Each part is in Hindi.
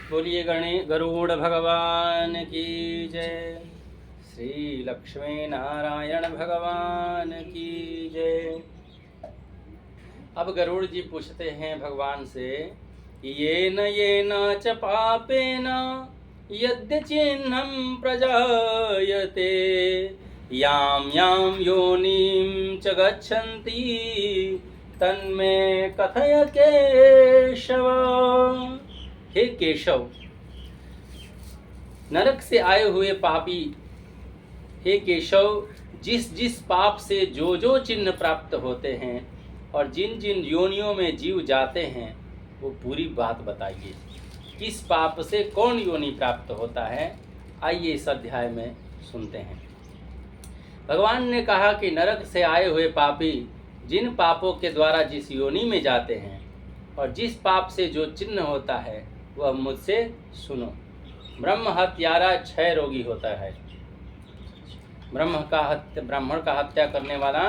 बोलिए गरुड़ भगवान की जय। श्री लक्ष्मी नारायण भगवान की जय। अब गरुड़ जी पूछते हैं भगवान से, येन च पापेन यद्य चिह्नं प्रजायते यां यां योनिं च गच्छन्ति तन्मे कथय केशव। हे केशव, नरक से आए हुए पापी, हे केशव, जिस जिस पाप से जो जो चिन्ह प्राप्त होते हैं और जिन जिन योनियों में जीव जाते हैं, वो पूरी बात बताइए। किस पाप से कौन योनि प्राप्त होता है, आइए इस अध्याय में सुनते हैं। भगवान ने कहा कि नरक से आए हुए पापी जिन पापों के द्वारा जिस योनि में जाते हैं और जिस पाप से जो चिन्ह होता है, वह मुझसे सुनो। ब्रह्म हत्यारा क्षय रोगी होता है। ब्राह्मण का हत्या करने वाला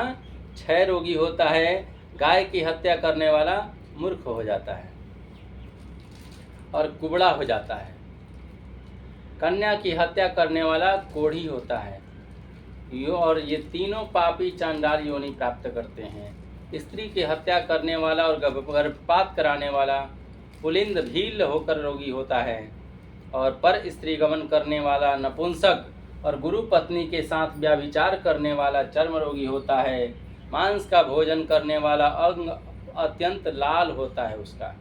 क्षय रोगी होता है। गाय की हत्या करने वाला मूर्ख हो जाता है और कुबड़ा हो जाता है। कन्या की हत्या करने वाला कोढ़ी होता है। और ये तीनों पापी चांडाल योनि प्राप्त करते हैं। स्त्री की हत्या करने वाला और गर्भपात कराने वाला पुलिंद भील होकर रोगी होता है। और पर स्त्री गमन करने वाला नपुंसक और गुरु पत्नी के साथ व्यभिचार करने वाला चर्म रोगी होता है। मांस का भोजन करने वाला अंग अत्यंत लाल होता है उसका।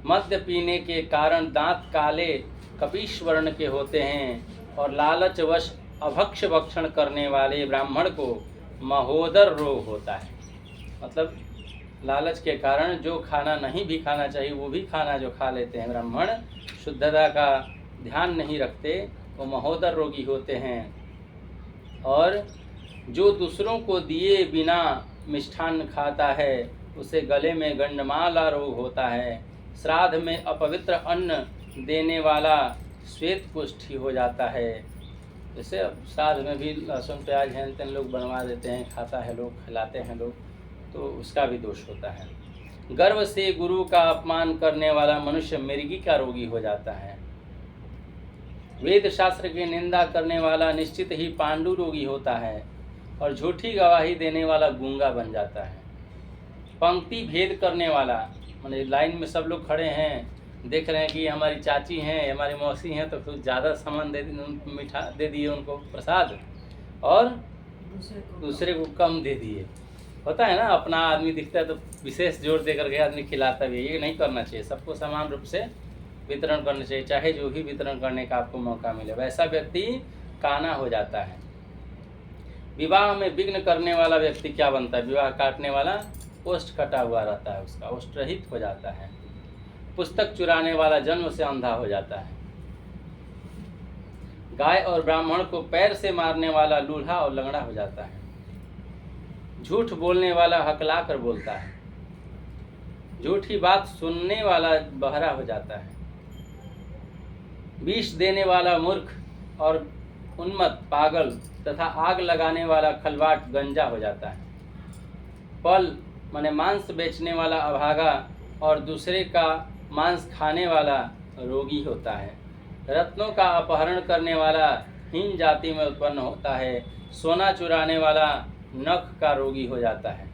मद्य पीने के कारण दांत काले कपीश वर्ण के होते हैं। और लालचवश अभक्ष भक्षण करने वाले ब्राह्मण को महोदर रोग होता है। मतलब लालच के कारण जो खाना नहीं भी खाना चाहिए वो भी खाना जो खा लेते हैं ब्राह्मण, शुद्धता का ध्यान नहीं रखते, वो महोदर रोगी होते हैं। और जो दूसरों को दिए बिना मिष्ठान्न खाता है, उसे गले में गंडमाला रोग होता है। श्राद्ध में अपवित्र अन्न देने वाला श्वेत कुष्ठी हो जाता है। जैसे श्राद्ध में भी लहसुन प्याज हैं तेन लोग बनवा देते हैं, खाता है लोग, खिलाते हैं लोग, तो उसका भी दोष होता है। गर्व से गुरु का अपमान करने वाला मनुष्य मृगी का रोगी हो जाता है। वेद शास्त्र की निंदा करने वाला निश्चित ही पांडु रोगी होता है। और झूठी गवाही देने वाला गूंगा बन जाता है। पंक्ति भेद करने वाला, माने लाइन में सब लोग खड़े हैं, देख रहे हैं कि हमारी चाची हैं, हमारी मौसी हैं, तो कुछ ज़्यादा सामान दे मीठा दे दिए उनको प्रसाद, और दूसरे को कम दे दिए। होता है ना, अपना आदमी दिखता है तो विशेष जोर दे करके आदमी खिलाता भी है। ये नहीं करना चाहिए, सबको समान रूप से वितरण करना चाहिए, चाहे जो भी वितरण करने का आपको मौका मिले। वैसा व्यक्ति काना हो जाता है। विवाह में विघ्न करने वाला व्यक्ति क्या बनता है? विवाह काटने वाला ओष्ठ कटा हुआ रहता है, उसका ओष्ठ रहित हो जाता है। पुस्तक चुराने वाला जन्म से अंधा हो जाता है। गाय और ब्राह्मण को पैर से मारने वाला लूल्हा और लंगड़ा हो जाता है। झूठ बोलने वाला हकला कर बोलता है। झूठी बात सुनने वाला बहरा हो जाता है। विष देने वाला मूर्ख और उन्मत्त पागल तथा आग लगाने वाला खलवाट गंजा हो जाता है। पल माने मांस बेचने वाला अभागा और दूसरे का मांस खाने वाला रोगी होता है। रत्नों का अपहरण करने वाला हीन जाति में उत्पन्न होता है। सोना चुराने वाला नख का रोगी हो जाता है।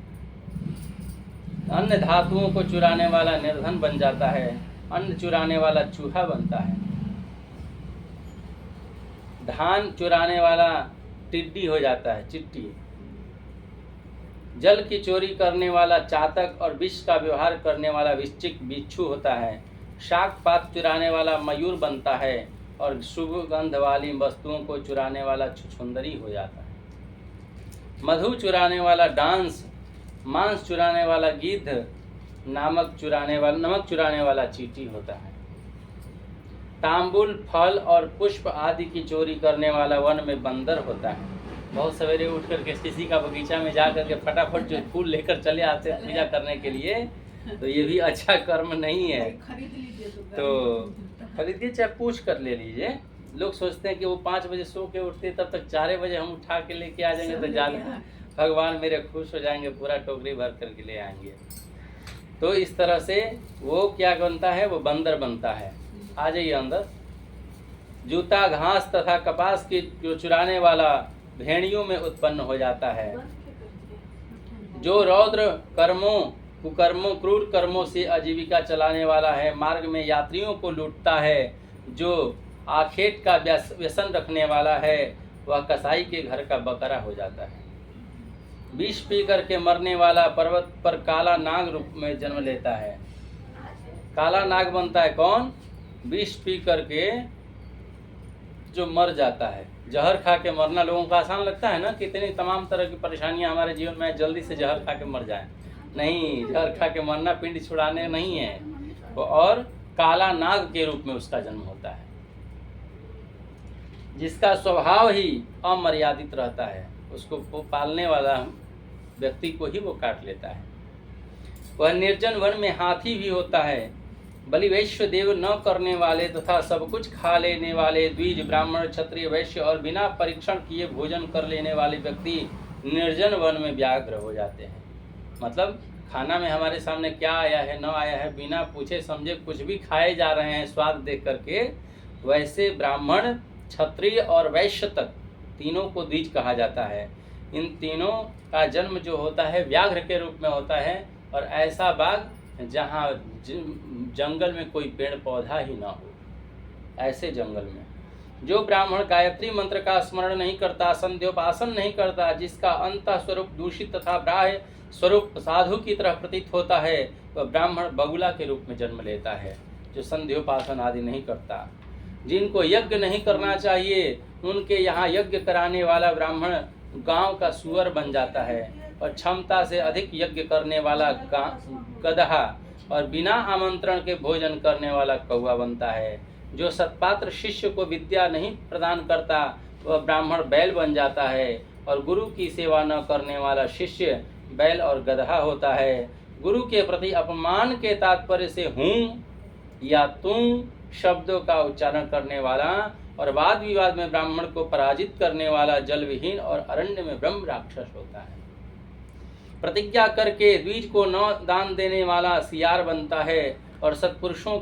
अन्य धातुओं को चुराने वाला निर्धन बन जाता है। अन्न चुराने वाला चूहा बनता है। धान चुराने वाला टिड्डी हो जाता है, चिट्टी। जल की चोरी करने वाला चातक और विष का व्यवहार करने वाला वृश्चिक बिच्छू होता है। शाक पात चुराने वाला मयूर बनता है और शुभ गंध वाली वस्तुओं को चुराने वाला छुछुंदरी हो जाता है। मधु चुराने वाला डांस, मांस चुराने वाला गिद्ध, नमक चुराने वाला चींटी होता है। तांबुल, फल और पुष्प आदि की चोरी करने वाला वन में बंदर होता है। बहुत सवेरे उठ करके किसी का बगीचा में जा करके फटाफट जो फूल लेकर चले आते हैं पूजा करने के लिए, तो ये भी अच्छा कर्म नहीं है। तो खरीदिए, चाहे पूछ कर ले लीजिए। लोग सोचते हैं कि वो 5 बजे सो के उठते, तब तक 4 बजे हम उठा के लेके आ जाएंगे तो ज़्यादा भगवान मेरे खुश हो जाएंगे, पूरा टोकरी भर करके ले आएंगे। तो इस तरह से वो क्या बनता है? वो बंदर बनता है। आ जाइए अंदर। जूता घास तथा कपास की जो चुराने वाला भेड़ियों में उत्पन्न हो जाता है। जो रौद्र कर्मों, कुकर्मों, क्रूर कर्मों से आजीविका चलाने वाला है, मार्ग में यात्रियों को लूटता है, जो आखेट का व्यसन रखने वाला है, वह कसाई के घर का बकरा हो जाता है। विष पी करके मरने वाला पर्वत पर काला नाग रूप में जन्म लेता है। काला नाग बनता है कौन? विष पी करके जो मर जाता है। जहर खा के मरना लोगों को आसान लगता है ना, कितनी तमाम तरह की परेशानियां हमारे जीवन में, जल्दी से जहर खा के मर जाए। नहीं, जहर खा के मरना पिंड छुड़ाने नहीं है वो, और काला नाग के रूप में उसका जन्म होता है, जिसका स्वभाव ही अमर्यादित रहता है। उसको पालने वाला व्यक्ति को ही वो काट लेता है। वह निर्जन वन में हाथी भी होता है। बलि वैश्य देव न करने वाले तथा सब कुछ खा लेने वाले द्विज, ब्राह्मण, क्षत्रिय, वैश्य और बिना परीक्षण किए भोजन कर लेने वाले व्यक्ति निर्जन वन में व्याघ्र हो जाते हैं। मतलब खाना में हमारे सामने क्या आया है न आया है, बिना पूछे समझे कुछ भी खाए जा रहे हैं स्वाद देख करके, वैसे ब्राह्मण, क्षत्रिय और वैश्य तक तीनों को द्विज कहा जाता है। इन तीनों का जन्म जो होता है व्याघ्र के रूप में होता है, और ऐसा बाघ जहाँ जंगल में कोई पेड़ पौधा ही ना हो, ऐसे जंगल में। जो ब्राह्मण गायत्री मंत्र का स्मरण नहीं करता, संध्योपासन नहीं करता, जिसका अंतः स्वरूप दूषित तथा बाह्य स्वरूप साधु की तरह प्रतीत होता है, वह ब्राह्मण बगुला के रूप में जन्म लेता है, जो संध्योपासन आदि नहीं करता। जिनको यज्ञ नहीं करना चाहिए, उनके यहाँ यज्ञ कराने वाला ब्राह्मण गांव का सुअर बन जाता है, और क्षमता से अधिक यज्ञ करने वाला गदहा और बिना आमंत्रण के भोजन करने वाला कौवा बनता है। जो सत्पात्र शिष्य को विद्या नहीं प्रदान करता, वह ब्राह्मण बैल बन जाता है, और गुरु की सेवा न करने वाला शिष्य बैल और गदहा होता है। गुरु के प्रति अपमान के तात्पर्य से हूँ या तुम शब्दों का उच्चारण करने वाला और वाद विवाद में ब्राह्मण को पराजित करने वाला जल विहीन और अरण्य में ब्रह्म राक्षस होता है। प्रतिज्ञा करके द्विज को न दान देने वाला सियार बनता है, और सत्पुरुषों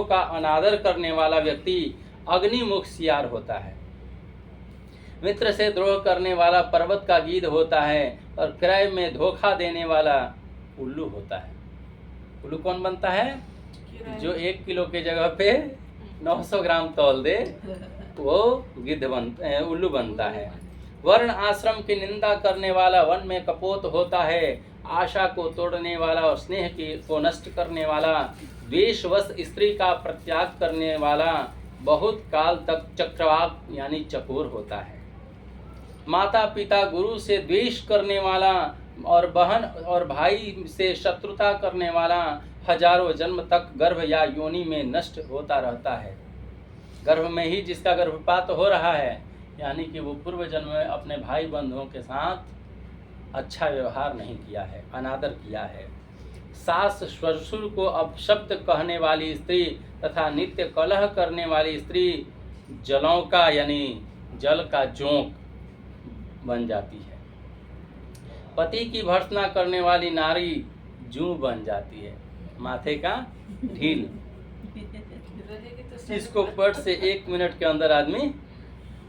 का अनादर करने वाला व्यक्ति अग्निमुख सियार होता है। मित्र से द्रोह करने वाला पर्वत का गीध होता है, और क्रय में धोखा देने वाला उल्लू होता है। उल्लू कौन बनता है? जो 1 किलो के जगह पे 900 ग्राम तौल दे, वो उल्लू बनता है। वर्ण आश्रम की निंदा करने वाला वन में कपोत होता है। आशा को तोड़ने वाला और स्नेह को नष्ट करने वाला, द्वेषवश स्त्री का परित्याग करने वाला बहुत काल तक चक्रवाक यानी चकोर होता है। माता पिता गुरु से द्वेष करने वाला और बहन और भाई से शत्रुता करने वाला हजारों जन्म तक गर्भ या योनि में नष्ट होता रहता है। गर्भ में ही जिसका गर्भपात हो रहा है, यानी कि वो पूर्व जन्म में अपने भाई बंधुओं के साथ अच्छा व्यवहार नहीं किया है, अनादर किया है। सास ससुर को अपशब्द कहने वाली स्त्री तथा नित्य कलह करने वाली स्त्री जलौका यानी जल का जोंक बन जाती है। पति की भर्त्सना करने वाली नारी जूं बन जाती है, माथे का ढील। इसको पट से 1 मिनट के अंदर आदमी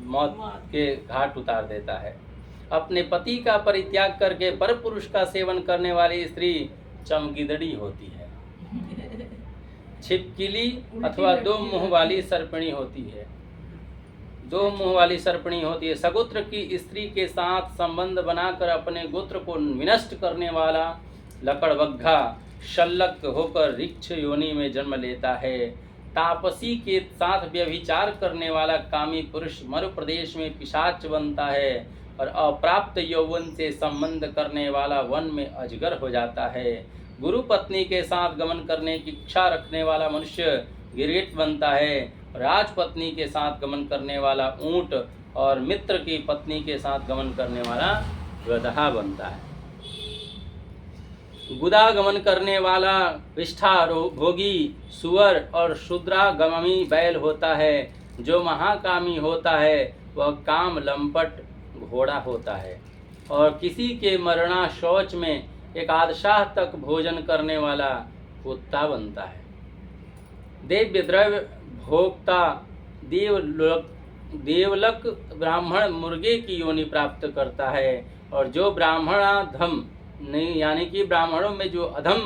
मौत के घाट उतार देता है। अपने पति का परित्याग करके पर पुरुष का सेवन करने वाली स्त्री चमगिदड़ी होती है। छिपकिली अथवा 2 मुंह वाली सर्पिणी होती है। 2 मुंह वाली सर्पिणी होती है। सगोत्र की स्त्री के साथ संबंध बनाकर अपने गोत्र को विनष्ट करने वाला लकड़बग्घा शल्लक होकर ऋक्ष योनि में जन्म लेता है। तापसी के साथ व्यभिचार करने वाला कामी पुरुष मरु प्रदेश में पिशाच बनता है, और अप्राप्त यौवन से संबंध करने वाला वन में अजगर हो जाता है। गुरु पत्नी के साथ गमन करने की इच्छा रखने वाला मनुष्य गिरगिट बनता है। राजपत्नी के साथ गमन करने वाला ऊंट और मित्र की पत्नी के साथ गमन करने वाला गदहा बनता है। गुदागमन करने वाला विष्ठा भोगी सुअर और शूद्रागमी बैल होता है। जो महाकामी होता है वह काम लंपट घोड़ा होता है, और किसी के मरना शौच में एकादशाह तक भोजन करने वाला कुत्ता बनता है। देव्य द्रव्य भोक्ता देवलक ब्राह्मण मुर्गे की योनि प्राप्त करता है, और जो ब्राह्मणाधम नहीं यानी कि ब्राह्मणों में जो अधम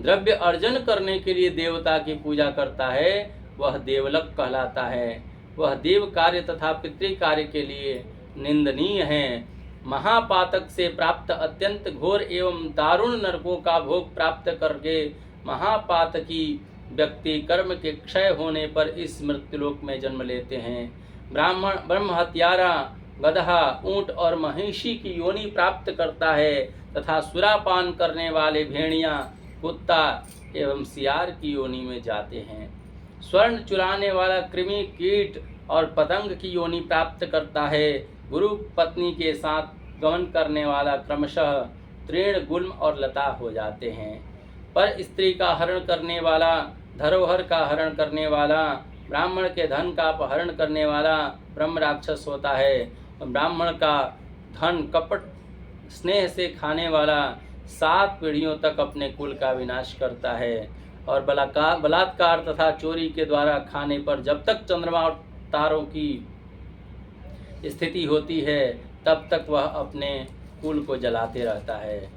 द्रव्य अर्जन करने के लिए देवता की पूजा करता है वह देवलक कहलाता है। वह देव कार्य तथा पितृ कार्य के लिए निंदनीय है। महापातक से प्राप्त अत्यंत घोर एवं दारुण नरकों का भोग प्राप्त करके महापातकी व्यक्ति कर्म के क्षय होने पर इस मृत्युलोक में जन्म लेते हैं। ब्राह्मण ब्रह्म हत्यारा गदहा ऊंट और महिषी की योनि प्राप्त करता है तथा सुरापान करने वाले भेड़िया कुत्ता एवं सियार की योनि में जाते हैं। स्वर्ण चुराने वाला कृमि कीट और पतंग की योनि प्राप्त करता है। गुरु पत्नी के साथ गमन करने वाला क्रमशः तृण गुल्म और लता हो जाते हैं। पर स्त्री का हरण करने वाला, धरोहर का हरण करने वाला, ब्राह्मण के धन का अपहरण करने वाला ब्रह्म राक्षस होता है। ब्राह्मण का धन कपट स्नेह से खाने वाला 7 पीढ़ियों तक अपने कुल का विनाश करता है, और बलात्कार तथा चोरी के द्वारा खाने पर जब तक चंद्रमा और तारों की स्थिति होती है तब तक वह अपने कुल को जलाते रहता है।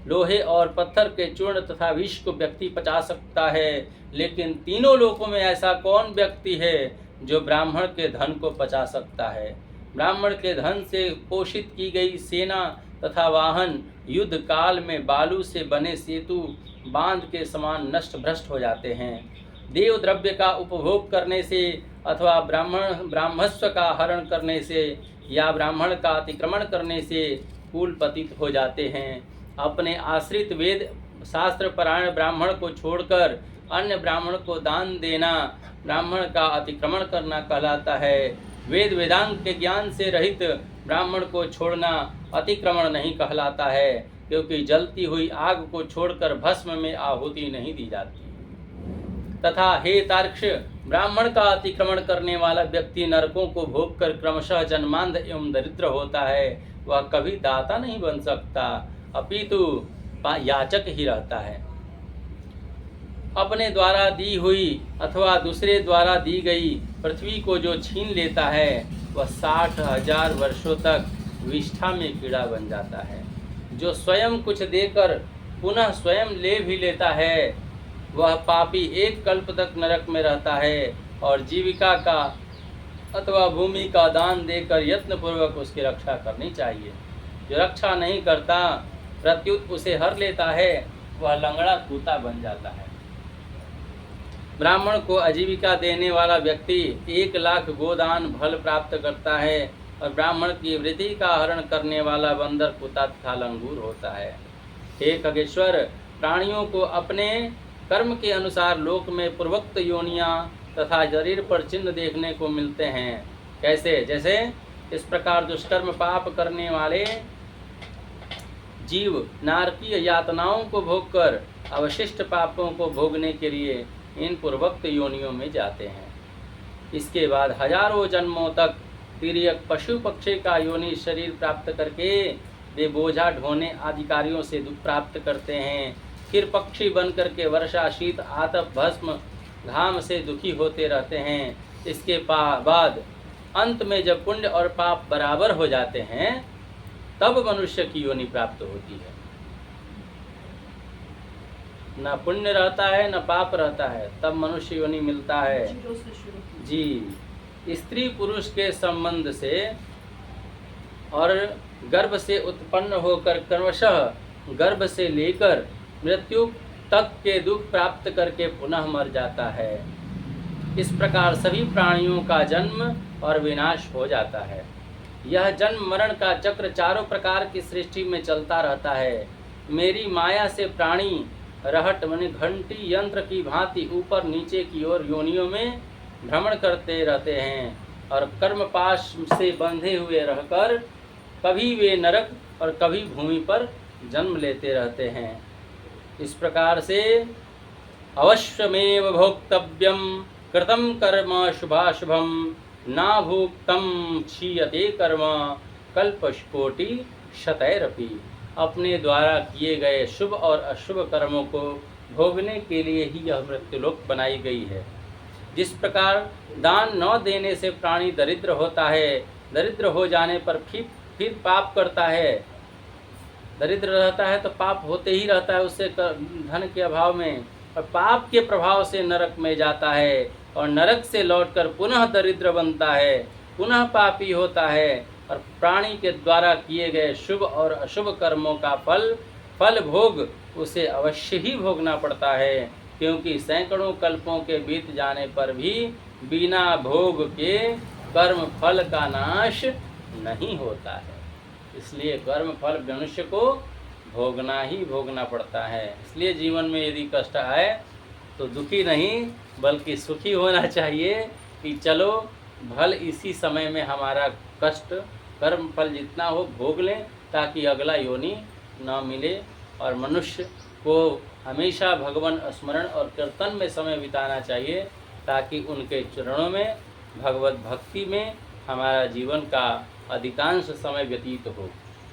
लोहे और पत्थर के चूर्ण तथा विष को व्यक्ति पचा सकता है, लेकिन तीनों लोकों में ऐसा कौन व्यक्ति है जो ब्राह्मण के धन को पचा सकता है। ब्राह्मण के धन से पोषित की गई सेना तथा वाहन युद्ध काल में बालू से बने सेतु बांध के समान नष्ट भ्रष्ट हो जाते हैं। देव द्रव्य का उपभोग करने से अथवा ब्राह्मस्व का हरण करने से या ब्राह्मण का अतिक्रमण करने से कुल पतित हो जाते हैं। अपने आश्रित वेद शास्त्र परायण ब्राह्मण को छोड़कर अन्य ब्राह्मण को दान देना ब्राह्मण का अतिक्रमण करना कहलाता है। वेद वेदांग के ज्ञान से रहित ब्राह्मण को छोड़ना अतिक्रमण नहीं कहलाता है, क्योंकि जलती हुई आग को छोड़कर भस्म में आहुति नहीं दी जाती। तथा हे तार्क्ष, ब्राह्मण का अतिक्रमण करने वाला व्यक्ति नरकों को भोग कर क्रमशः जन्मांध एवं दरिद्र होता है। वह कभी दाता नहीं बन सकता, अपितु याचक ही रहता है। अपने द्वारा दी हुई अथवा दूसरे द्वारा दी गई पृथ्वी को जो छीन लेता है वह 60,000 वर्षों तक विष्ठा में कीड़ा बन जाता है। जो स्वयं कुछ देकर पुनः स्वयं ले भी लेता है वह पापी 1 कल्प तक नरक में रहता है, और जीविका का अथवा भूमि का दान देकर यत्नपूर्वक उसकी रक्षा करनी चाहिए। जो रक्षा नहीं करता प्रत्युत उसे हर लेता है वह लंगड़ा कूता बन जाता है। ब्राह्मण को आजीविका देने वाला व्यक्ति 1 लाख गोदान फल प्राप्त करता है, और ब्राह्मण की वृद्धि का हरण करने वाला बंदर कुत्ता तथा लंगूर होता है। हे खगेश्वर, प्राणियों को अपने कर्म के अनुसार लोक में पूर्वोक्त योनियां तथा शरीर पर चिन्ह देखने को मिलते हैं। कैसे? जैसे इस प्रकार दुष्कर्म पाप करने वाले जीव नारकीय यातनाओं को भोगकर अवशिष्ट पापों को भोगने के लिए इन पूर्वोक्त योनियों में जाते हैं। इसके बाद हजारों जन्मों तक तिर्यक पशु पक्षी का योनि शरीर प्राप्त करके वे बोझा ढोने आदि कार्यों से दुख प्राप्त करते हैं। फिर पक्षी बन करके वर्षा शीत आतप भस्म घाम से दुखी होते रहते हैं। इसके बाद अंत में जब पुण्य और पाप बराबर हो जाते हैं तब मनुष्य की योनि प्राप्त होती है। न पुण्य रहता है न पाप रहता है, तब मनुष्य योनि मिलता है। जी, स्त्री पुरुष के संबंध से और गर्भ से उत्पन्न होकर क्रमशः गर्भ से लेकर मृत्यु तक के दुख प्राप्त करके पुनः मर जाता है। इस प्रकार सभी प्राणियों का जन्म और विनाश हो जाता है। यह जन्म मरण का चक्र चारों प्रकार की सृष्टि में चलता रहता है। मेरी माया से प्राणी रहट माने घंटी यंत्र की भांति ऊपर नीचे की ओर योनियों में भ्रमण करते रहते हैं, और कर्मपाश से बंधे हुए रहकर कभी वे नरक और कभी भूमि पर जन्म लेते रहते हैं। इस प्रकार से अवश्यमेव भोक्तव्यम कृतं कर्म शुभाशुभम ना भोक्तम क्षीयते कर्म कल्पकोटि शतैरपि। अपने द्वारा किए गए शुभ और अशुभ कर्मों को भोगने के लिए ही यह मृत्युलोक बनाई गई है। जिस प्रकार दान न देने से प्राणी दरिद्र होता है, दरिद्र हो जाने पर फिर पाप करता है, दरिद्र रहता है तो पाप होते ही रहता है उससे धन के अभाव में, और पाप के प्रभाव से नरक में जाता है और नरक से लौटकर पुनः दरिद्र बनता है, पुनः पापी होता है, और प्राणी के द्वारा किए गए शुभ और अशुभ कर्मों का फल भोग उसे अवश्य ही भोगना पड़ता है, क्योंकि सैकड़ों कल्पों के बीत जाने पर भी बिना भोग के कर्म फल का नाश नहीं होता है। इसलिए कर्म फल मनुष्य को भोगना ही भोगना पड़ता है। इसलिए जीवन में यदि कष्ट आए तो दुखी नहीं बल्कि सुखी होना चाहिए कि चलो भल इसी समय में हमारा कष्ट कर्म फल जितना हो भोग लें, ताकि अगला योनि न मिले। और मनुष्य को हमेशा भगवान स्मरण और कीर्तन में समय बिताना चाहिए, ताकि उनके चरणों में भगवत भक्ति में हमारा जीवन का अधिकांश समय व्यतीत हो।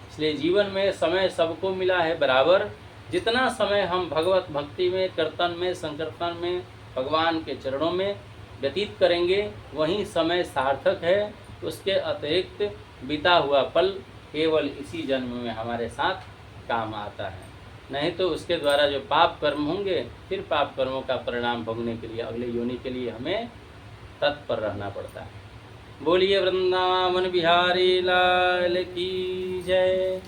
इसलिए जीवन में समय सबको मिला है बराबर, जितना समय हम भगवत भक्ति में, कीर्तन में, संकीर्तन में, भगवान के चरणों में व्यतीत करेंगे वही समय सार्थक है। उसके अतिरिक्त बीता हुआ पल केवल इसी जन्म में हमारे साथ काम आता है, नहीं तो उसके द्वारा जो पाप कर्म होंगे फिर पाप कर्मों का परिणाम भोगने के लिए अगले योनि के लिए हमें तत्पर रहना पड़ता है। बोलिए वृंदावन बिहारी लाल की जय।